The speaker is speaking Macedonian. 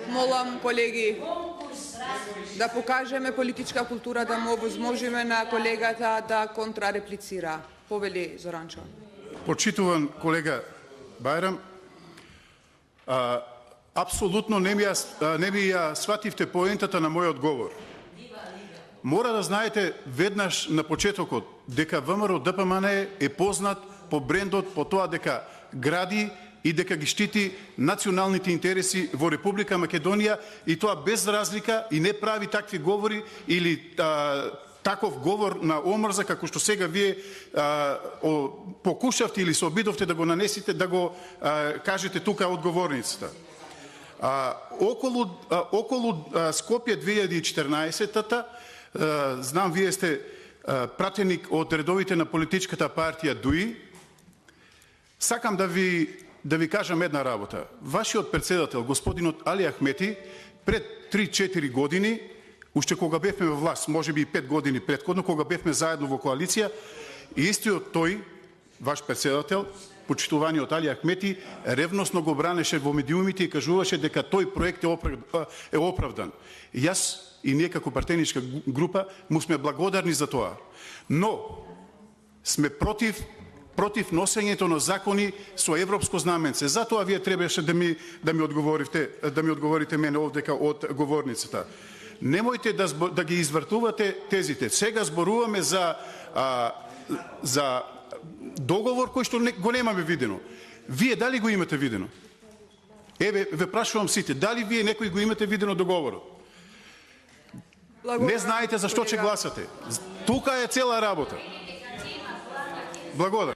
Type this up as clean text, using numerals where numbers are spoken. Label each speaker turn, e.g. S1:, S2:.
S1: Молам, колеги, да покажеме политичка култура, да му овозможиме на колегата да контрареплицира. Повели Зоранчо.
S2: Почитуван колега Бајрам, апсолутно не ми ја свативте поентата на мојот говор. Мора да знаете веднаш на почетокот дека ВМРО ДПМН е познат по брендот, по тоа дека гради и дека ги штити националните интереси во Република Македонија, и тоа без разлика, и не прави такви говори или таков говор на омрза како што сега вие покушавте или се обидовте да го нанесите, да го кажете тука од говорницата. Околу Скопје 2014-та, знам вие сте пратеник од редовите на политичката партија ДУИ, сакам да ви кажам една работа. Вашиот председател, господинот Али Ахмети, пред 3-4 години, уште кога бевме во власт, може би и 5 години предходно, кога бевме заедно во коалиција, истиот тој, ваш председател, почитуваниот Али Ахмети, ревносно го бранеше во медиумите и кажуваше дека тој проект е оправдан. Јас и ние како партеничка група му сме благодарни за тоа. Но сме против носењето на закони со европско знаменце. Затоа вие требаше да ми одговорите мене овдека од говорницата. Немојте да ги извртувате тезите. Сега зборуваме за договор кој што го немаме видено. Вие дали го имате видено? Еве, ве прашувам сите, дали вие некој го имате видено договорот? Не знаете за што ќе гласате. Тука е цела работа. Благодарам.